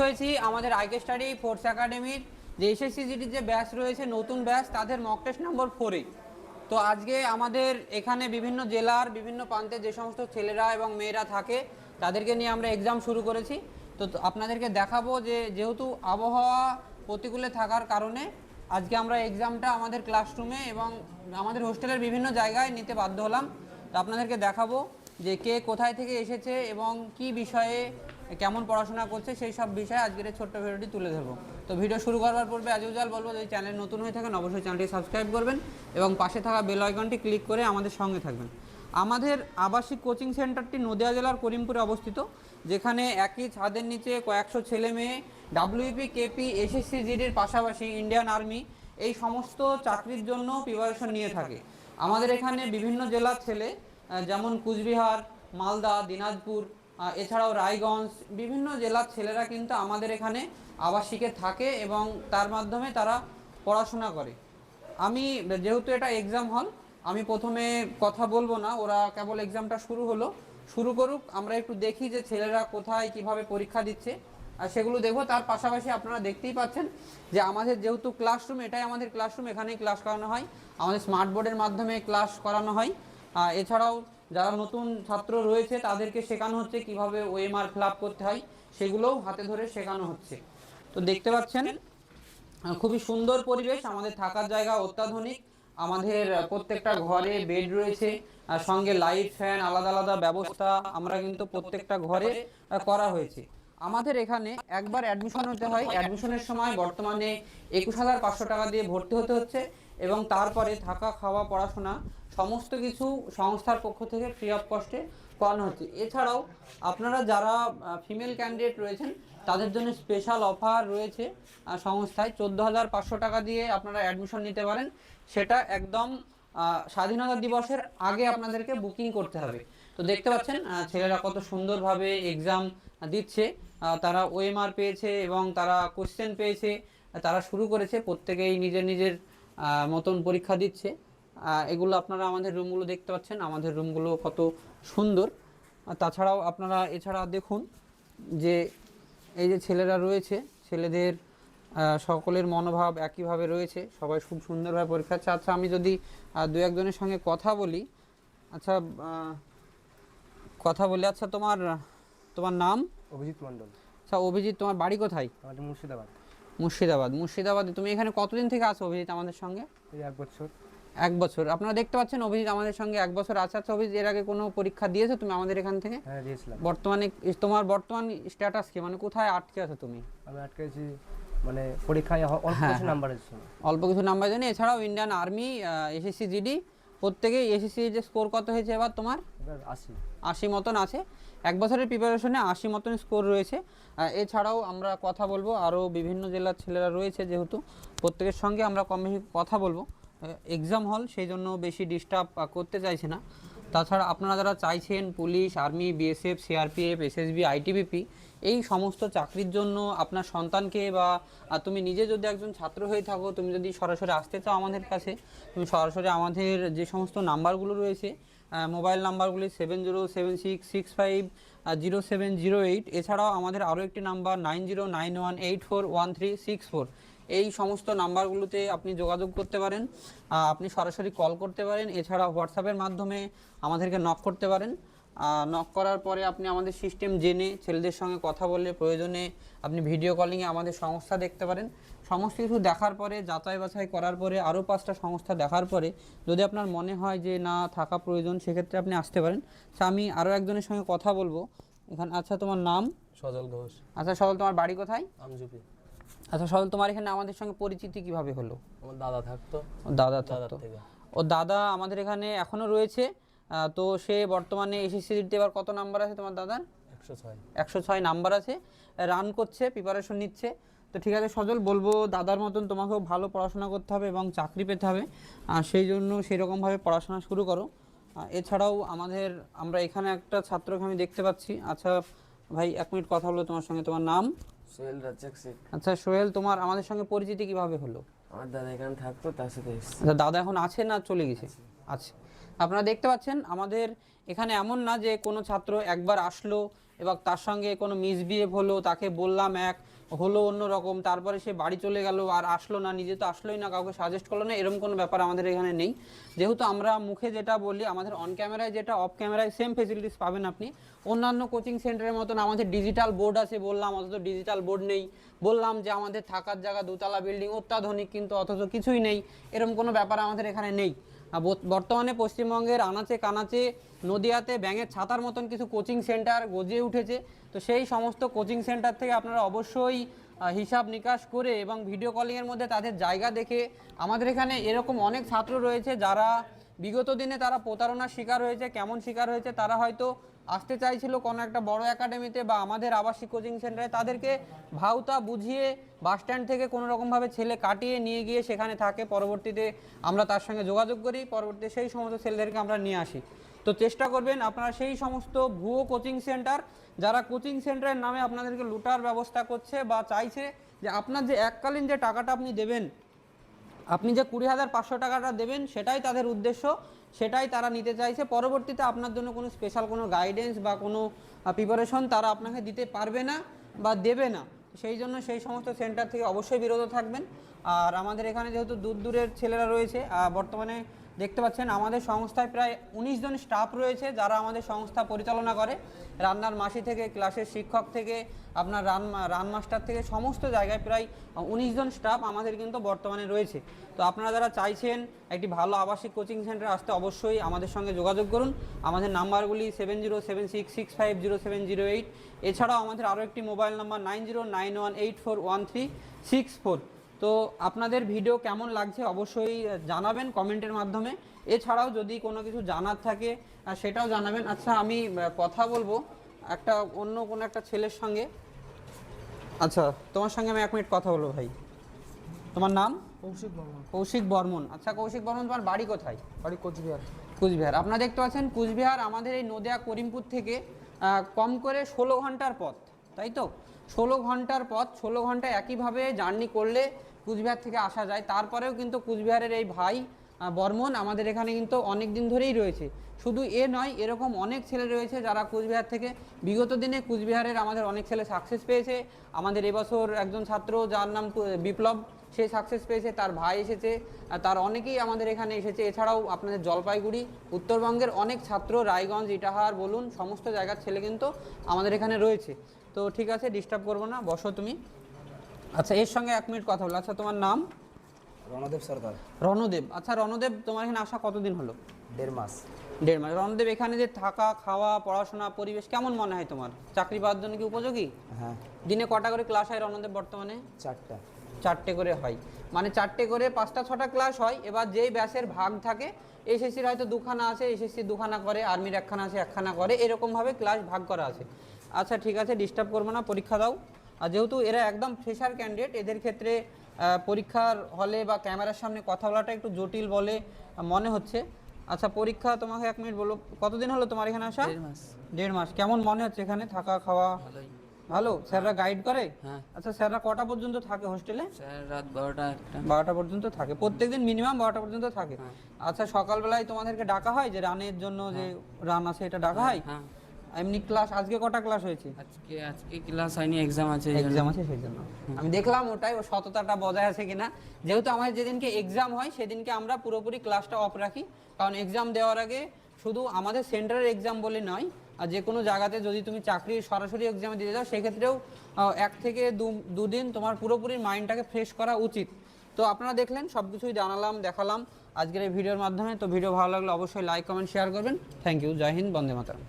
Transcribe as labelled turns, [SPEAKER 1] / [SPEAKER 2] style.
[SPEAKER 1] হয়েছি আমাদের IK study force একাডেমির যে এসএসসি জিডির যে ব্যাচ রয়েছে, নতুন ব্যাচ, তাদের মক টেস্ট নম্বর 4-এ। তো আজকে আমাদের এখানে বিভিন্ন জেলার বিভিন্ন প্রান্তে যে সমস্ত ছেলেরা এবং মেয়েরা থাকে তাদেরকে নিয়ে আমরা এক্সাম শুরু করেছি। তো আপনাদেরকে দেখাবো যে যেহেতু আবহাওয়া প্রতিকূলে থাকার কারণে আজকে আমরা এক্সামটা আমাদের ক্লাসরুমে এবং আমাদের হোস্টেলের বিভিন্ন জায়গায় নিতে বাধ্য হলাম। তো আপনাদেরকে দেখাবো যে কে কোথায় থেকে এসেছে এবং কি বিষয়ে কেমন পড়াশোনা করছে, সেই সব বিষয়ে আজকের ছোট্ট ভিডিওটি তুলে ধরবো। তো ভিডিও শুরু করবার পূর্বে অ্যাজ ইউজুয়াল বলবো, যদি চ্যানেল নতুন হয়ে থাকেন অবশ্যই চ্যানেলটি সাবস্ক্রাইব করবেন এবং পাশে থাকা বেল আইকনটি ক্লিক করে আমাদের সঙ্গে থাকবেন। আমাদের আবাসিক কোচিং সেন্টারটি নদিয়া জেলার করিমপুরে অবস্থিত, যেখানে একই ছাদের নিচে কয়েকশো ছেলে মেয়ে ডাব্লিউপি, কেপি, এসএসসি জিডির পাশাপাশি ইন্ডিয়ান আর্মি এই সমস্ত চাকরির জন্য প্রিপারেশন নিয়ে থাকে। আমাদের এখানে বিভিন্ন জেলার ছেলে, যেমন কুচবিহার, মালদা, দিনাজপুর, এছাড়াও রায়গঞ্জ, বিভিন্ন জেলার ছেলেরা কিন্তু আমাদের এখানে আবাসিকে থাকে এবং তার মাধ্যমে তারা পড়াশোনা করে। আমি যেহেতু এটা এক্সাম হল, আমি প্রথমে কথা বলবো না, ওরা কেবল এক্সামটা শুরু করুক, আমরা একটু দেখি যে ছেলেরা কোথায় কিভাবে পরীক্ষা দিচ্ছে আর সেগুলো দেখবো। তার পাশাপাশি আপনারা দেখতেই পাচ্ছেন যে আমাদের যেহেতু ক্লাসরুম, এটাই আমাদের ক্লাসরুম, এখানেই ক্লাস করানো হয়, আমাদের স্মার্ট বোর্ডের মাধ্যমে ক্লাস করানো হয়। এছাড়াও যারা নতুন ছাত্র রয়েছে তাদেরকে শেখানো হচ্ছে কিভাবে ওএমআর ফিল আপ করতে হয়, সেগুলোও হাতে ধরে শেখানো হচ্ছে। তো দেখতে পাচ্ছেন খুবই সুন্দর পরিবেশ, আমাদের থাকার জায়গা অত্যাধুনিক, আমাদের প্রত্যেকটা ঘরে বেড রয়েছে, সঙ্গে লাইট, ফ্যান, আলাদা আলাদা ব্যবস্থা আমরা কিন্তু প্রত্যেকটা ঘরে করা হয়েছে। আমাদের এখানে একবার অ্যাডমিশন হতে হয়, অ্যাডমিশনের সময় বর্তমানে 21,500 টাকা দিয়ে ভর্তি হতে হচ্ছে এবং তারপরে থাকা, খাওয়া, পড়াশোনা সমস্ত কিছু সংস্থার পক্ষ থেকে ফ্রি অফ কস্টে করানো হচ্ছে। এছাড়াও আপনারা যারা ফিমেল ক্যান্ডিডেট রয়েছেন তাদের জন্য স্পেশাল অফার রয়েছে সংস্থায়, 14,500 টাকা দিয়ে আপনারা অ্যাডমিশন নিতে পারেন। সেটা একদম স্বাধীনতা দিবসের আগে আপনাদেরকে বুকিং করতে হবে। তো দেখতে পাচ্ছেন ছেলেরা কত সুন্দরভাবে এক্সাম দিচ্ছে, তারা ওএমআর পেয়েছে এবং তারা কোশ্চেন পেয়েছে, তারা শুরু করেছে, প্রত্যেকেই নিজের নিজের মতন পরীক্ষা দিচ্ছে। এগুলো আপনারা আমাদের রুমগুলো দেখতে পাচ্ছেন, আমাদের রুমগুলো কত সুন্দর। তাছাড়াও আপনারা এছাড়া দেখুন যে এই যে ছেলেরা রয়েছে, ছেলেদের সকলের মনোভাব একইভাবে রয়েছে, সবাই খুব সুন্দরভাবে পরীক্ষা দিচ্ছে। আচ্ছা, আমি যদি দু একজনের সঙ্গে কথা বলি, আচ্ছা আচ্ছা তোমার নাম?
[SPEAKER 2] অভিজিৎ মণ্ডল।
[SPEAKER 1] আচ্ছা অভিজিৎ, তোমার বাড়ি কোথায়?
[SPEAKER 2] আমাদের মুর্শিদাবাদ।
[SPEAKER 1] মুর্শিদাবাদে তুমি এখানে কতদিন থেকে আছো অভিজিৎ আমাদের সঙ্গে?
[SPEAKER 2] এই 1 বছর।
[SPEAKER 1] 1 বছর। আপনারা দেখতে পাচ্ছেন অভিজিৎ আমাদের সঙ্গে 1 বছর আছে। আচ্ছা অভিজিৎ, এর আগে কোনো পরীক্ষা দিয়েছো তুমি আমাদের এখান থেকে?
[SPEAKER 2] হ্যাঁ, দিয়েছিলাম।
[SPEAKER 1] বর্তমানে তোমার বর্তমান স্ট্যাটাস কি, মানে কোথায় আটকে আছো তুমি?
[SPEAKER 2] আমি আটকেছি মানে পরীক্ষায় অল্প কিছু নাম্বারের জন্য।
[SPEAKER 1] অল্প কিছু নাম্বার জন্য। এছাড়াও ইন্ডিয়ান আর্মি, এসএসসি জিডি, প্রত্যেকেই এসএসসি যে স্কোর কত হয়েছে এবার তোমার?
[SPEAKER 2] এবার
[SPEAKER 1] 80 মতন আছে। 1 বছরের প্রিপারেশনে 80 মতন স্কোর রয়েছে। এছাড়াও আমরা কথা বলবো, আরও বিভিন্ন জেলার ছেলেরা রয়েছে, যেহেতু প্রত্যেকের সঙ্গে আমরা কম বেশি কথা বলবো। এক্সাম হল, সেই জন্য বেশি ডিস্টার্ব করতে চাইছে না। তাছাড়া আপনারা যারা চাইছেন police, army, BSF, CRPF, SSB, ITBP এই সমস্ত চাকরির জন্য আপনার সন্তানকে বা তুমি নিজে যদি একজন ছাত্র হয়ে থাকো, তুমি যদি সরাসরি আসতে চাও আমাদের কাছে, তুমি সরাসরি আমাদের যে সমস্ত নাম্বারগুলো রয়েছে, মোবাইল নাম্বারগুলি 7076550708, এছাড়াও আমাদের আরও একটি নাম্বার 9091841364, এই সমস্ত নাম্বারগুলোতে আপনি যোগাযোগ করতে পারেন, আপনি সরাসরি কল করতে পারেন, এছাড়া হোয়াটসঅ্যাপের মাধ্যমে আমাদেরকে নক করতে পারেন। নক করার পরে আপনি আমাদের সিস্টেম জেনে ছেলেদের সঙ্গে কথা বললে, প্রয়োজনে আপনি ভিডিও কলিংয়ে আমাদের সংস্থা দেখতে পারেন। সমস্ত কিছু দেখার পরে, যাচাই বাছাই করার পরে, আরও 5টা সংস্থা দেখার পরে যদি আপনার মনে হয় যে না থাকা প্রয়োজন, সেক্ষেত্রে আপনি আসতে পারেন। আচ্ছা, আমি আরও একজনের সঙ্গে কথা বলবো এখানে। আচ্ছা, তোমার নাম?
[SPEAKER 2] সজল ঘোষ।
[SPEAKER 1] আচ্ছা সজল, তোমার বাড়ি কোথায়?
[SPEAKER 2] আমজুপি।
[SPEAKER 1] আচ্ছা সজল, তোমার এখানে আমাদের সঙ্গে পরিচিতি কিভাবে হলো?
[SPEAKER 2] আমার দাদা থাকতো।
[SPEAKER 1] ও দাদা আমাদের এখানে এখনও রয়েছে। তো সে বর্তমানে এসএসসি দিতে এবার কত নাম্বার আছে তোমার দাদার? 106 নাম্বার আছে, রান করছে, প্রিপারেশন নিচ্ছে। তো ঠিক আছে সজল, বলবো দাদার মতন তোমাকেও ভালো পড়াশোনা করতে হবে এবং চাকরি পেতে হবে, সেই জন্য সেরকমভাবে পড়াশোনা শুরু করো। এছাড়াও আমরা এখানে একটা ছাত্রকে আমি দেখতে পাচ্ছি। আচ্ছা ভাই, 1 মিনিট কথা হলো তোমার সঙ্গে। তোমার নাম?
[SPEAKER 3] সোহেল রাজ্জাক শেখ।
[SPEAKER 1] আচ্ছা সোহেল, তোমার আমাদের সঙ্গে পরিচিতি কিভাবে হলো?
[SPEAKER 3] আমার দাদা এখানে থাকতো, তার সাথে এসেছি।
[SPEAKER 1] আচ্ছা, দাদা এখন আছে না চলে গেছে? আছে। আপনারা দেখতে পাচ্ছেন আমাদের এখানে এমন না যে কোনো ছাত্র একবার আসলো এবং তার সঙ্গে কোনো মিসবিহেভ হলো, তাকে বললাম এক, হলো অন্য রকম, তারপরে সে বাড়ি চলে গেল আর আসলো না, নিজে তো আসলোই না, কাউকে সাজেস্ট করলো না, এরকম কোনো ব্যাপার আমাদের এখানে নেই। যেহেতু আমরা মুখে যেটা বলি, আমাদের অন ক্যামেরায় যেটা অফ ক্যামেরায় সেম ফেসিলিটিস পাবেন আপনি। অন্যান্য কোচিং সেন্টারের মতন আমাদের ডিজিটাল বোর্ড আছে বললাম, অথচ ডিজিটাল বোর্ড নেই। বললাম যে আমাদের থাকার জায়গা দোতলা বিল্ডিং অত্যাধুনিক, কিন্তু অথচ কিছুই নেই, এরকম কোনো ব্যাপার আমাদের এখানে নেই। বর্তমানে পশ্চিমবঙ্গের আনাচে কানাচে নদিয়াতে ব্যাঙের ছাতার মতন কিছু কোচিং সেন্টার গজিয়ে উঠেছে। তো সেই সমস্ত কোচিং সেন্টার থেকে আপনারা অবশ্যই হিসাব নিকাশ করে এবং ভিডিও কলিংয়ের মধ্যে তাদের জায়গা দেখে, আমাদের এখানে এরকম অনেক ছাত্র রয়েছে যারা বিগত দিনে তারা প্রতারণার শিকার হয়েছে। কেমন শিকার হয়েছে, তারা হয়তো আসতে চাইছিল কোনো একটা বড় একাডেমিতে বা আমাদের আবাসিক কোচিং সেন্টারে, তাদেরকে ভাউতা বুঝিয়ে বাস স্ট্যান্ড থেকে কোনো রকমভাবে ছেলে কাটিয়ে নিয়ে গিয়ে সেখানে থাকে, পরবর্তীতে আমরা তার সঙ্গে যোগাযোগ করি, পরবর্তীতে সেই সমস্ত ছেলেদেরকে আমরা নিয়ে আসি। তো চেষ্টা করবেন আপনারা সেই সমস্ত ভুয়ো কোচিং সেন্টার, যারা কোচিং সেন্টারের নামে আপনাদেরকে লুটার ব্যবস্থা করছে বা চাইছে যে আপনার যে এককালীন যে টাকাটা আপনি দেবেন, আপনি যে 20,500 টাকাটা দেবেন, সেটাই তাদের উদ্দেশ্য, সেটাই তারা নিতে চাইছে। পরবর্তীতে আপনার জন্য কোনো স্পেশাল কোনো গাইডেন্স বা কোনো প্রিপারেশন তারা আপনাকে দিতে পারবে না বা দেবে না। সেই জন্য সেই সমস্ত সেন্টার থেকে অবশ্যই বিরত থাকবেন। আর আমাদের এখানে যেহেতু দূর দূরের ছেলেরা রয়েছে, বর্তমানে দেখতে পাচ্ছেন আমাদের সংস্থায় প্রায় 19 জন স্টাফ রয়েছে যারা আমাদের সংস্থা পরিচালনা করে। রান্নার মাসি থেকে, ক্লাসের শিক্ষক থেকে, আপনার রান মাস্টার থেকে, সমস্ত জায়গায় প্রায় 19 জন স্টাফ আমাদের কিন্তু বর্তমানে রয়েছে। তো আপনারা যারা চাইছেন একটি ভালো আবাসিক কোচিং সেন্টারে আসতে, অবশ্যই আমাদের সঙ্গে যোগাযোগ করুন। আমাদের নাম্বারগুলি 7076650708। এছাড়াও আমাদের আরও একটি মোবাইল নাম্বার 9091841364। তো আপনাদের ভিডিও কেমন লাগছে অবশ্যই জানাবেন কমেন্টের মাধ্যমে। এছাড়াও যদি কোনো কিছু জানার থাকে সেটাও জানাবেন। আচ্ছা, আমি কথা বলবো একটা অন্য কোনো একটা ছেলের সঙ্গে। আচ্ছা, তোমার সঙ্গে আমি 1 মিনিট কথা বলবো ভাই। তোমার নাম?
[SPEAKER 2] কৌশিক বর্মন।
[SPEAKER 1] কৌশিক বর্মন। আচ্ছা কৌশিক বর্মন, তোমার বাড়ি কোথায়?
[SPEAKER 2] বাড়ি কোচবিহার।
[SPEAKER 1] কুচবিহার। আপনারা দেখতে পাচ্ছেন কুচবিহার আমাদের এই নদিয়া করিমপুর থেকে কম করে 16 ঘন্টার পথ, তাই তো? 16 ঘন্টার পথ, 16 ঘন্টা একইভাবে জার্নি করলে কুচবিহার থেকে আসা যায়। তারপরেও কিন্তু কুচবিহারের এই ভাই বর্মন আমাদের এখানে কিন্তু অনেক দিন ধরেই রয়েছে। শুধু এ নয়, এরকম অনেক ছেলে রয়েছে যারা কুচবিহার থেকে বিগত দিনে কুচবিহারের আমাদের অনেক ছেলে সাকসেস পেয়েছে। আমাদের এবছর একজন ছাত্র যার নাম বিপ্লব, সে সাকসেস পেয়েছে, তার ভাই এসেছে, তার অনেকেই আমাদের এখানে এসেছে। এছাড়াও আপনাদের জলপাইগুড়ি, উত্তরবঙ্গের অনেক ছাত্র, রায়গঞ্জ, ইটাহার বলুন, সমস্ত জায়গার ছেলে কিন্তু আমাদের এখানে রয়েছে। তো ঠিক আছে, ডিস্টার্ব করবো না, বসো তুমি। আচ্ছা, এর সঙ্গে 1 মিনিট কথা বলো। আচ্ছা, তোমার নাম?
[SPEAKER 2] রণদেব সরকার।
[SPEAKER 1] রণদেব। আচ্ছা রণদেব, তোমার এখানে আসা কতদিন হলো?
[SPEAKER 2] 1.5 মাস।
[SPEAKER 1] 1.5 মাস। রণদেব, এখানে যে থাকা, খাওয়া, পড়াশোনা, পরিবেশ কেমন মনে হয় তোমার? চাকরি পাওয়ার জন্য কি উপযোগী?
[SPEAKER 2] হ্যাঁ।
[SPEAKER 1] দিনে কটা করে ক্লাস হয় রণদেব বর্তমানে?
[SPEAKER 2] 4টা।
[SPEAKER 1] 4টে করে হয়, মানে 4টে করে 5টা 6টা ক্লাস হয়। এবার যেই ব্যাচের ভাগ থাকে, এসএসসির হয়তো 2খানা আছে, এসএসসি 2খানা করে, আর্মির 1খানা আছে, 1খানা করে, এরকমভাবে ক্লাস ভাগ করা আছে। আচ্ছা ঠিক আছে, ডিস্টার্ব করবো না, পরীক্ষা দাও। আর যেহেতু এরা একদম ফ্রেশার ক্যান্ডিডেট, এদের ক্ষেত্রে পরীক্ষার হলে বা ক্যামেরার সামনে কথা বলাটা একটু জটিল বলে মনে হচ্ছে। আচ্ছা, পরীক্ষা তোমাকে 1 মিনিট বলো, কতদিন হলো তোমার এখানে আসা?
[SPEAKER 3] 1.5 মাস।
[SPEAKER 1] 1.5 মাস। কেমন মনে হচ্ছে এখানে থাকা, খাওয়া?
[SPEAKER 3] ভালোই।
[SPEAKER 1] ভালো? স্যাররা গাইড করে?
[SPEAKER 3] হ্যাঁ।
[SPEAKER 1] আচ্ছা, স্যাররা কটা পর্যন্ত থাকে হোস্টেলে?
[SPEAKER 3] স্যার রাত 12টা 1টা।
[SPEAKER 1] 12টা পর্যন্ত থাকে, প্রত্যেকদিন মিনিমাম 12টা পর্যন্ত থাকে।
[SPEAKER 3] হ্যাঁ।
[SPEAKER 1] আচ্ছা, সকালবেলায় তোমাদেরকে ডাকা হয় যে রানের জন্য, যে রান আছে এটা ডাকা হয়?
[SPEAKER 3] হ্যাঁ।
[SPEAKER 1] এমনি ক্লাস আজকে কটা ক্লাস হয়েছে?
[SPEAKER 3] আজকে ক্লাস হয়নি, এক্সাম আছে।
[SPEAKER 1] এক্সাম আছে সেই জন্য আমি দেখলাম ওটাই, ও সততাটা বজায় আছে কিনা। যেহেতু আমাদের যেদিনকে এক্সাম হয় সেদিনকে আমরা পুরোপুরি ক্লাসটা অফ রাখি, কারণ এক্সাম দেওয়ার আগে শুধু আমাদের সেন্টারের এক্সাম বলে নয়, আর যে কোনো জায়গাতে যদি তুমি চাকরির সরাসরি এক্সামে দিতে যাও, সেক্ষেত্রেও 1 থেকে 2 দিন তোমার পুরোপুরি মাইন্ডটাকে ফ্রেশ করা উচিত। তো আপনারা দেখলেন, সব কিছুই জানালাম, দেখালাম আজকের এই ভিডিওর মাধ্যমে। তো ভিডিও ভালো লাগলে অবশ্যই লাইক, কমেন্ট, শেয়ার করবেন। Thank you. জয় হিন্দ, বন্দে মাতরম।